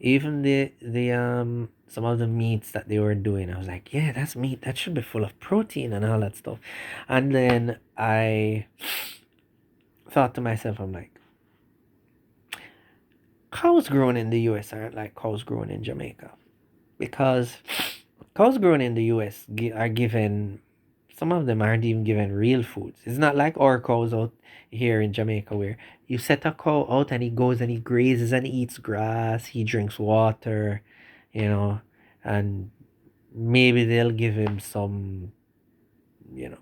Even the some of the meats that they were doing, I was like, yeah, that's meat. That should be full of protein and all that stuff. And then I thought to myself, I'm like, cows grown in the US aren't like cows grown in Jamaica. Because cows grown in the US are given, some of them aren't even given real foods. It's not like our cows out here in Jamaica where you set a cow out and he goes and he grazes and eats grass, he drinks water, you know, and maybe they'll give him some, you know,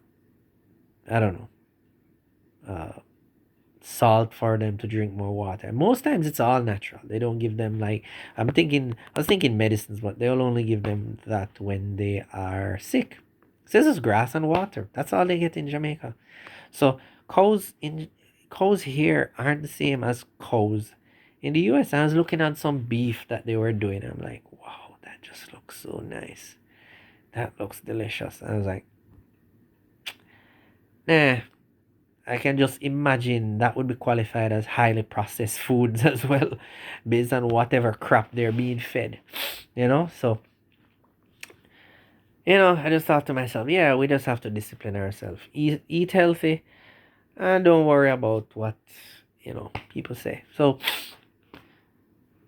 I don't know, uh, salt for them to drink more water. Most times it's all natural. They don't give them like, I was thinking medicines, but they'll only give them that when they are sick. It says it's grass and water. That's all they get in Jamaica. So cows in cows here aren't the same as cows in the US. I was looking at some beef that they were doing. I'm like, wow, that just looks so nice. That looks delicious. I was like, nah, I can just imagine that would be qualified as highly processed foods as well, based on whatever crap they're being fed, you know? So, I just thought to myself, yeah, we just have to discipline ourselves. Eat healthy and don't worry about what, people say. So,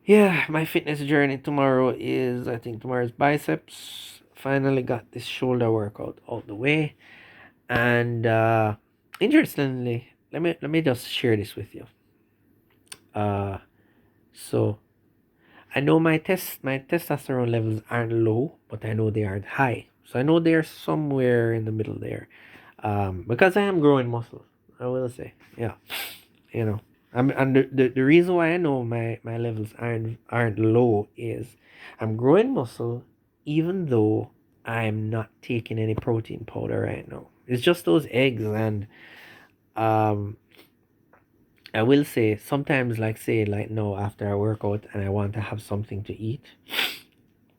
yeah, my fitness journey tomorrow is, I think tomorrow's biceps. Finally got this shoulder workout out the way. And interestingly, let me just share this with you. Uh So I know my testosterone levels aren't low, but I know they aren't high. So I know they're somewhere in the middle there. Because I am growing muscle, I will say, yeah, you know. And the reason why I know my levels aren't low is I'm growing muscle, even though I'm not taking any protein powder right now. It's just those eggs and um I will say sometimes, like say like no, after I work out and I want to have something to eat,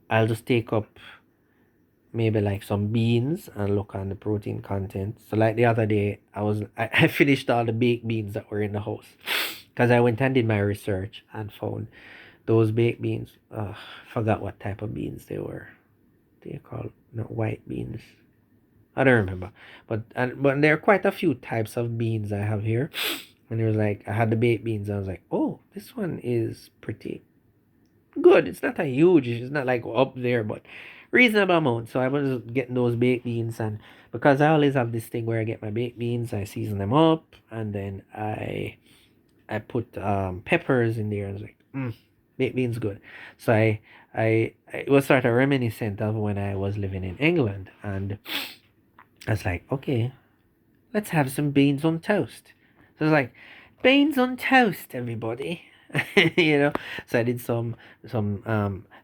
I'll just take up maybe like some beans and look on the protein content. So like the other day, I finished all the baked beans that were in the house because I went and did my research and found those baked beans. Forgot what type of beans they were. They called not white beans. I don't remember, but there are quite a few types of beans I have here. And it was like I had the baked beans. I was like, oh, this one is pretty good. It's not a huge. It's not like up there, but reasonable amount. So I was getting those baked beans, and because I always have this thing where I get my baked beans, I season them up, and then I put peppers in there. I was like, baked beans good. So it was sort of reminiscent of when I was living in England, and I was like, okay, let's have some beans on toast. So it's like, beans on toast, everybody. you know. So I did some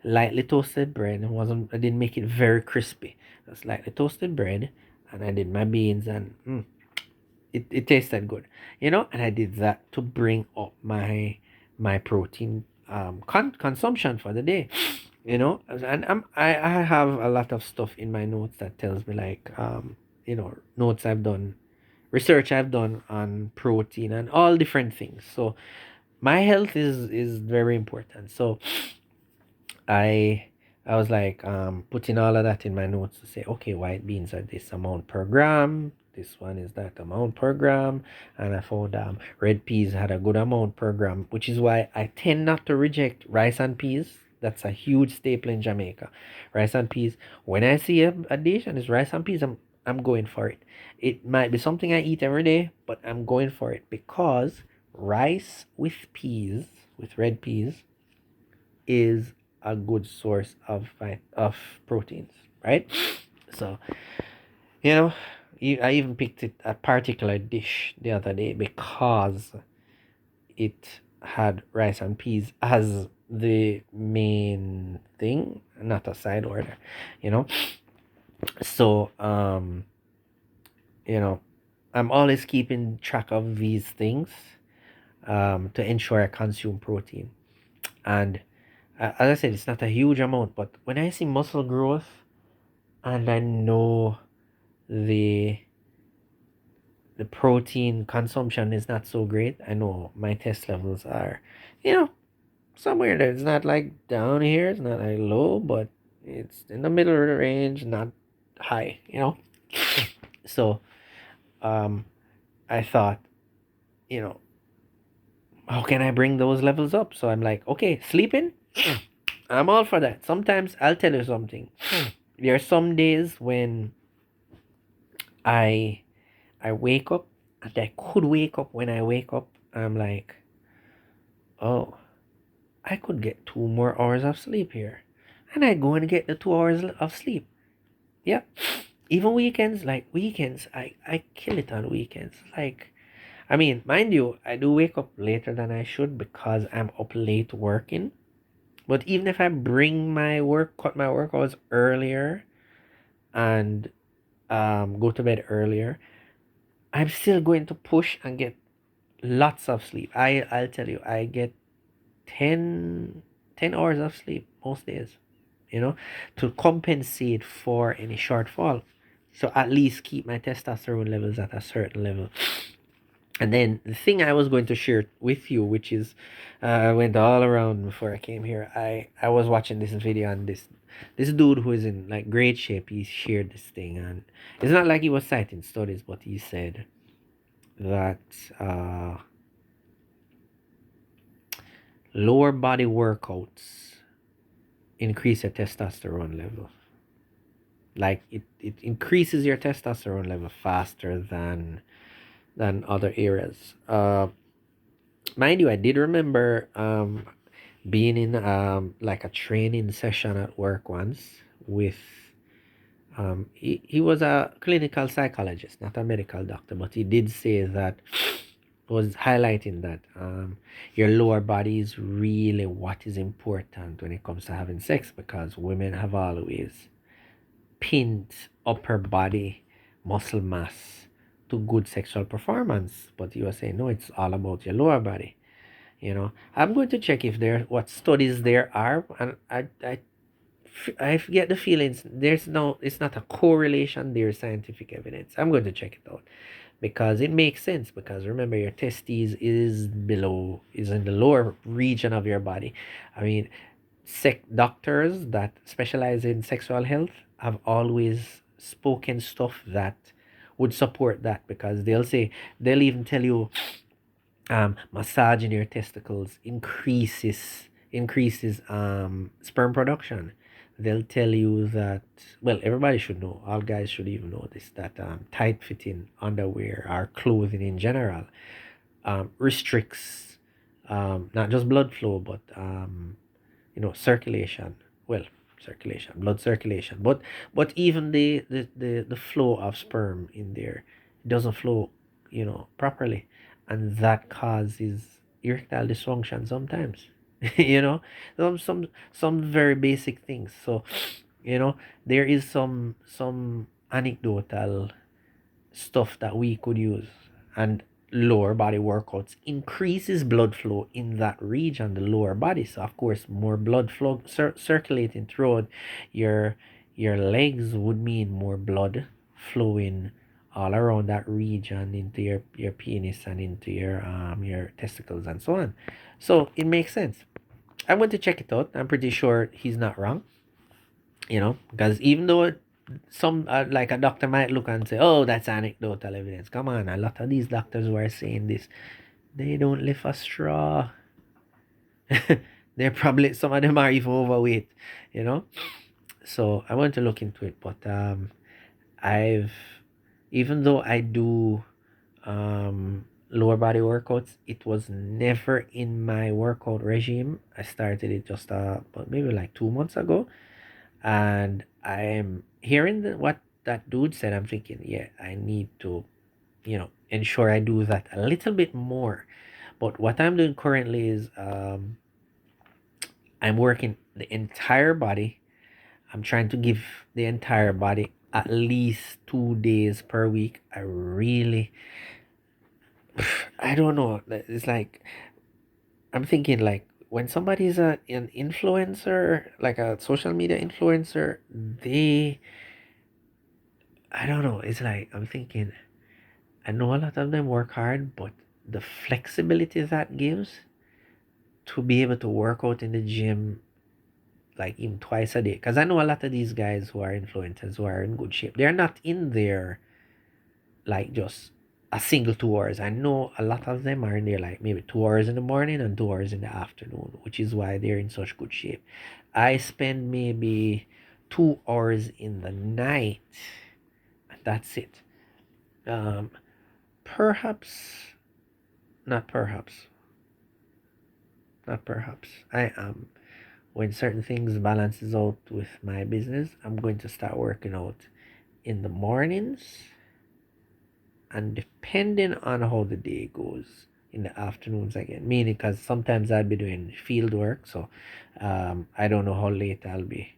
lightly toasted bread. I didn't make it very crispy. Just lightly toasted bread, and I did my beans, and it tasted good. And I did that to bring up my protein consumption for the day. And I have a lot of stuff in my notes that tells me like notes I've done, research I've done on protein and all different things. So my health is very important. So I I was like putting all of that in my notes to say, okay, white beans are this amount per gram. This one is that amount per gram, and I found red peas had a good amount per gram, which is why I tend not to reject rice and peas. That's a huge staple in Jamaica. Rice and peas. When I see a dish and it's rice and peas, I'm going for it. It might be something I eat every day, but I'm going for it because rice with peas, with red peas, is a good source of proteins, right? So you know, I even picked a particular dish the other day because it had rice and peas as the main thing, not a side order. You know, so you know, I'm always keeping track of these things to ensure I consume protein. And as I said, it's not a huge amount, but when I see muscle growth and I know the the protein consumption is not so great, I know my test levels are, you know, somewhere there. It's not like down here, it's not like low, but it's in the middle of the range, not high, you know. So um I thought, you know, how can I bring those levels up? So I'm like, okay, sleeping, I'm all for that. Sometimes I'll tell you something. There are some days when I I wake up and I could wake up. When I wake up, I'm like, oh, I could get 2 more hours of sleep here. And I go and get the 2 hours of sleep. Yeah. Even weekends, like weekends, I kill it on weekends. Like, I mean, mind you, I do wake up later than I should because I'm up late working. But even if I bring my work, cut my work hours earlier and go to bed earlier, I'm still going to push and get lots of sleep. I'll tell you, I get 10, 10 hours of sleep most days, you know, to compensate for any shortfall. So at least keep my testosterone levels at a certain level. And then the thing I was going to share with you, which is, I went all around before I came here. I was watching this video, and this dude who is in like great shape, he shared this thing, and it's not like he was citing studies, but he said that lower body workouts increase your testosterone level. Like it increases your testosterone level faster than other areas. Mind you, I did remember being in like a training session at work once with he was a clinical psychologist, not a medical doctor, but he did say that, was highlighting that your lower body is really what is important when it comes to having sex, because women have always pinned upper body muscle mass to good sexual performance, but you are saying no, it's all about your lower body. You know, I'm going to check if there what studies there are, and I get the feelings there's no, it's not a correlation, there's scientific evidence. I'm going to check it out because it makes sense, because remember your testes is in the lower region of your body. I mean, doctors that specialize in sexual health have always spoken stuff that would support that, because they'll even tell you massaging your testicles increases sperm production. They'll tell you that, well, everybody should know, all guys should even know this, that tight fitting underwear or clothing in general restricts not just blood flow, but circulation. Well, circulation, blood circulation, but even the flow of sperm in there doesn't flow properly, and that causes erectile dysfunction sometimes. you know some very basic things. So there is some anecdotal stuff that we could use, and lower body workouts increases blood flow in that region, the lower body. So of course more blood flow circulating throughout your legs would mean more blood flowing all around that region into your penis and into your testicles and so on. So it makes sense. I went to check it out. I'm pretty sure he's not wrong, because even though some like a doctor might look and say, oh, that's anecdotal evidence. Come on, a lot of these doctors who are saying this, they don't lift a straw. They're probably, some of them are even overweight, you know. So I want to look into it, but I've even though I do lower body workouts, it was never in my workout regime. I started it just but maybe like 2 months ago, and I'm hearing what that dude said. I'm thinking, yeah, I need to, ensure I do that a little bit more. But what I'm doing currently is I'm working the entire body. I'm trying to give the entire body at least 2 days per week. I don't know. It's like, I'm thinking like, when somebody's an influencer, like a social media influencer, I don't know. It's like, I'm thinking, I know a lot of them work hard, but the flexibility that gives to be able to work out in the gym like even twice a day. Because I know a lot of these guys who are influencers who are in good shape. They're not in there like just a single 2 hours. I know a lot of them are in there like maybe 2 hours in the morning and 2 hours in the afternoon, which is why they're in such good shape. I spend maybe 2 hours in the night, and that's it. Um, perhaps, not perhaps, not perhaps. I am when certain things balances out with my business, I'm going to start working out in the mornings, and depending on how the day goes, in the afternoons again. Meaning, because sometimes I'll be doing field work, so I don't know how late I'll be.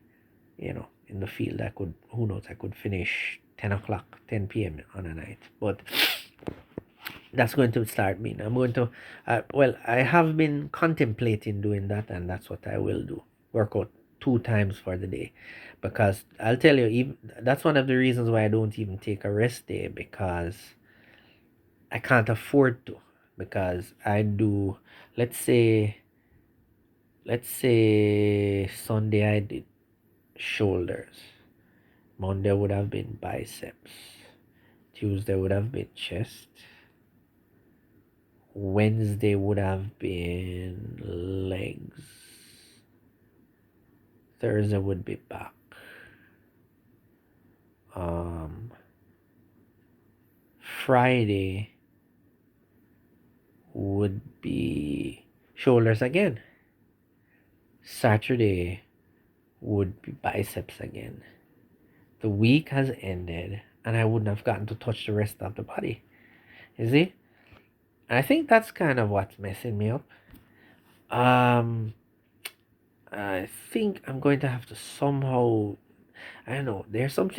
In the field, I could, who knows, I could finish 10 o'clock, 10 p.m. on a night, but that's going to start mean I'm going to well, I have been contemplating doing that, and that's what I will do. Work out 2 times for the day, because I'll tell you, even that's one of the reasons why I don't even take a rest day, because I can't afford to. Because I do, let's say Sunday I did shoulders, Monday would have been biceps, Tuesday would have been chest, Wednesday would have been legs. Thursday would be back. Friday would be shoulders again. Saturday would be biceps again. The week has ended, and I wouldn't have gotten to touch the rest of the body. You see? I think that's kind of what's messing me up. I think I'm going to have to somehow, I don't know. There's some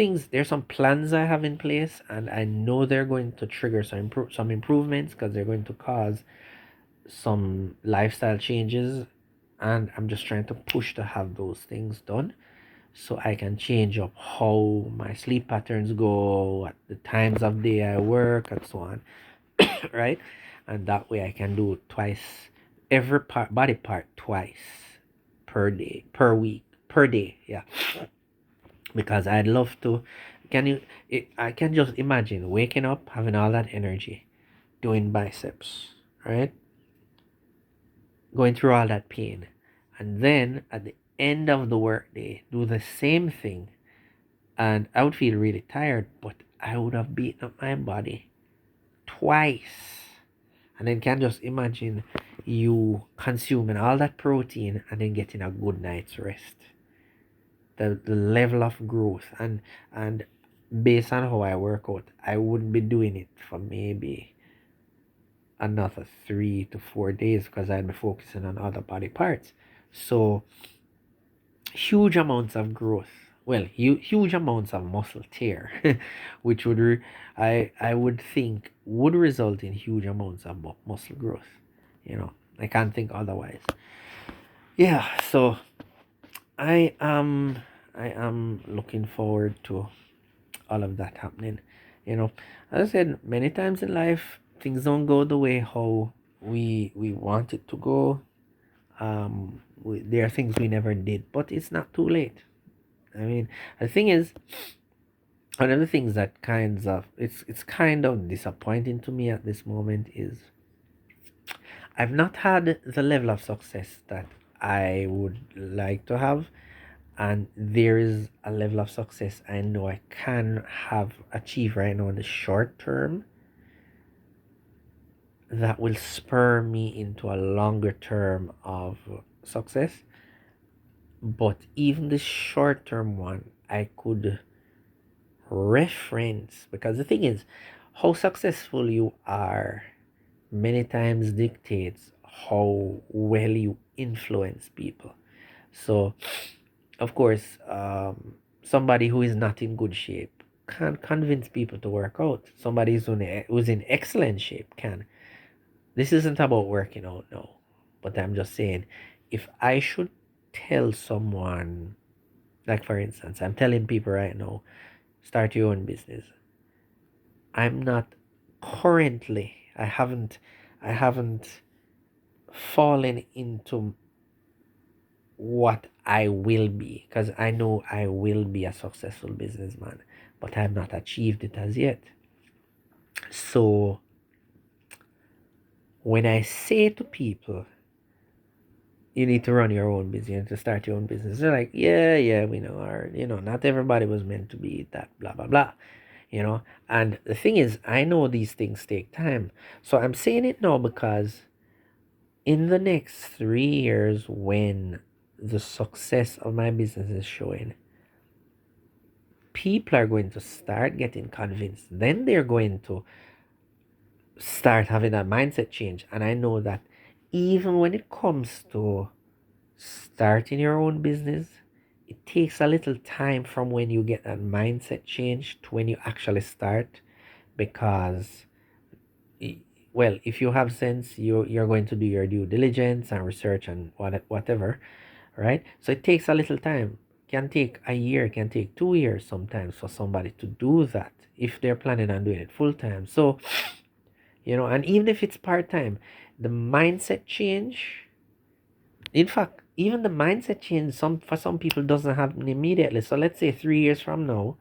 plans I have in place, and I know they're going to trigger some improvements, because they're going to cause some lifestyle changes, and I'm just trying to push to have those things done, so I can change up how my sleep patterns go, at the times of day I work, and so on, right? And that way I can do twice, every body part twice per day, per week, per day. Yeah, because I'd love to. I can just imagine waking up, having all that energy, doing biceps, right? Going through all that pain. And then at the end of the workday, do the same thing. And I would feel really tired, but I would have beaten up my body twice. And then can just imagine you consuming all that protein and then getting a good night's rest. The level of growth, and based on how I work out, I wouldn't be doing it for maybe another 3 to 4 days, because I'd be focusing on other body parts. So huge amounts of growth. Well, huge amounts of muscle tear, which I would think would result in huge amounts of muscle growth. I can't think otherwise. Yeah, so I am I am looking forward to all of that happening. You know, as I said many times in life, things don't go the way how we want it to go. There are things we never did, but it's not too late. I mean, the thing is, one of the things that it's kind of disappointing to me at this moment is I've not had the level of success that I would like to have, and there is a level of success I know I can have achieved right now in the short term that will spur me into a longer term of success. But even the short term one, I could reference, because the thing is, how successful you are many times dictates how well you influence people. So, of course, somebody who is not in good shape can't convince people to work out. Somebody who's in excellent shape can. This isn't about working out, no. But I'm just saying, if I should tell someone, like for instance, I'm telling people right now, start your own business. I'm not currently, I haven't fallen into what I will be, because I know I will be a successful businessman, but I have not achieved it as yet. So when I say to people, you need to run your own business, you need to start your own business, they're like, yeah, yeah, we know, or not everybody was meant to be that, blah blah blah. And the thing is, I know these things take time. So I'm saying it now because in the next 3 years, when the success of my business is showing, people are going to start getting convinced. Then they're going to start having that mindset change. And I know that even when it comes to starting your own business, it takes a little time from when you get that mindset change to when you actually start. Because, well, if you have sense, you're going to do your due diligence and research and whatever, right? So it takes a little time. Can take a year, can take 2 years sometimes for somebody to do that if they're planning on doing it full time. So, and even if it's part time, the mindset change, in fact, even the mindset change, for some people doesn't happen immediately. So let's say 3 years from now,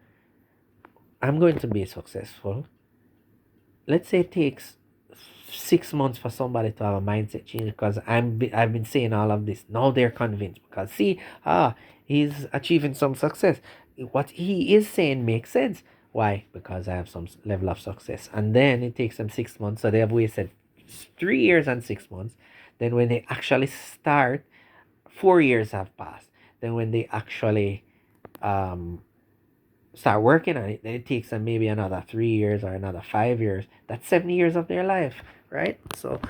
I'm going to be successful. Let's say it takes 6 months for somebody to have a mindset change, because I've been saying all of this. Now they're convinced because see, he's achieving some success. What he is saying makes sense. Why? Because I have some level of success, and then it takes them 6 months. So they have wasted 3 years and 6 months. Then when they actually start, 4 years have passed. Then when they actually um start working on it, then it takes them maybe another 3 years or another 5 years. That's 7 years of their life, right? So,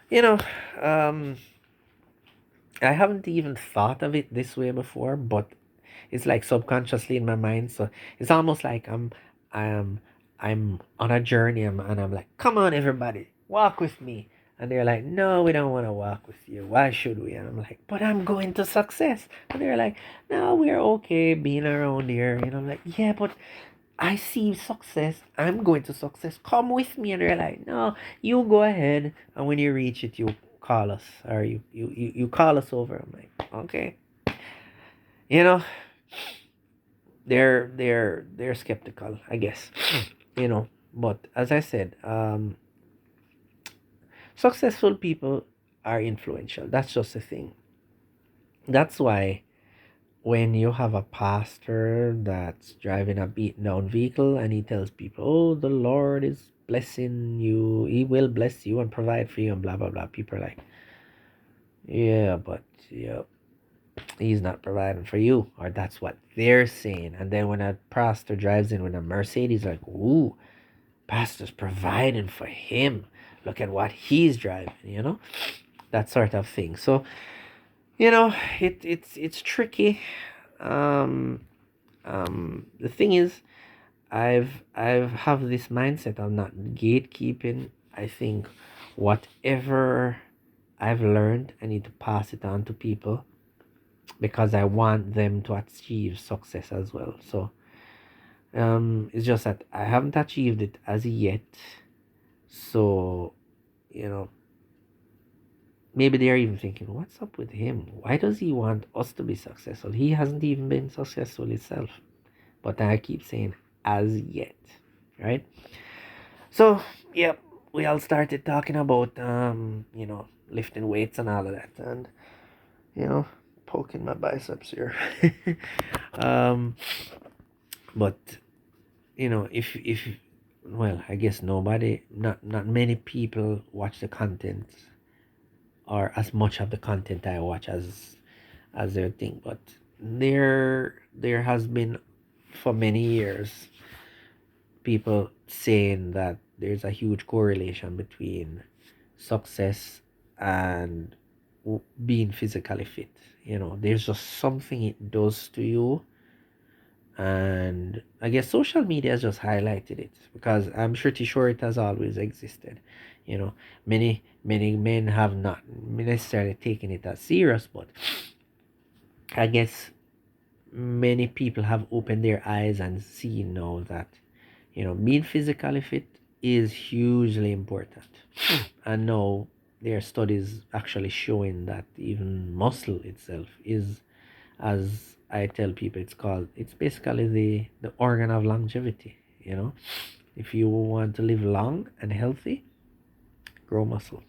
you know, um, I haven't even thought of it this way before, but it's like subconsciously in my mind. So it's almost like I'm, I'm on a journey, and I'm like, come on, everybody, walk with me. And they're like, no, we don't want to walk with you. Why should we? And I'm like, but I'm going to success. And they're like, no, we're okay being around here. I'm like, yeah, but I see success. I'm going to success. Come with me. And they're like, no, you go ahead. And when you reach it, you call us, or you call us over. I'm like, okay. You know, they're skeptical, I guess. But as I said, successful people are influential. That's just the thing. That's why when you have a pastor that's driving a beat down vehicle and he tells people, oh, the Lord is blessing you, he will bless you and provide for you and blah blah blah, people are like, yeah, but yeah, he's not providing for you, or that's what they're saying. And then when a pastor drives in with a Mercedes, like, ooh, pastor's providing for him, look at what he's driving, that sort of thing. So it's tricky. um the thing is, I've have this mindset of not gatekeeping. I think whatever I've learned, I need to pass it on to people, because I want them to achieve success as well. So it's just that I haven't achieved it as yet. So, you know, maybe they're even thinking, what's up with him? Why does he want us to be successful? He hasn't even been successful himself. But I keep saying as yet, right? So, yep, we all started talking about lifting weights and all of that, and you know, poking my biceps here. um, but if well, I guess not many people watch the content, or as much of the content I watch as their thing. But there has been for many years people saying that there's a huge correlation between success and being physically fit. There's just something it does to you. And I guess social media has just highlighted it, because I'm pretty sure it has always existed. Many men have not necessarily taken it as serious, but I guess many people have opened their eyes and seen now that being physically fit is hugely important. And now there are studies actually showing that even muscle itself is, as I tell people, it's basically the organ of longevity. You know, if you want to live long and healthy, grow muscle.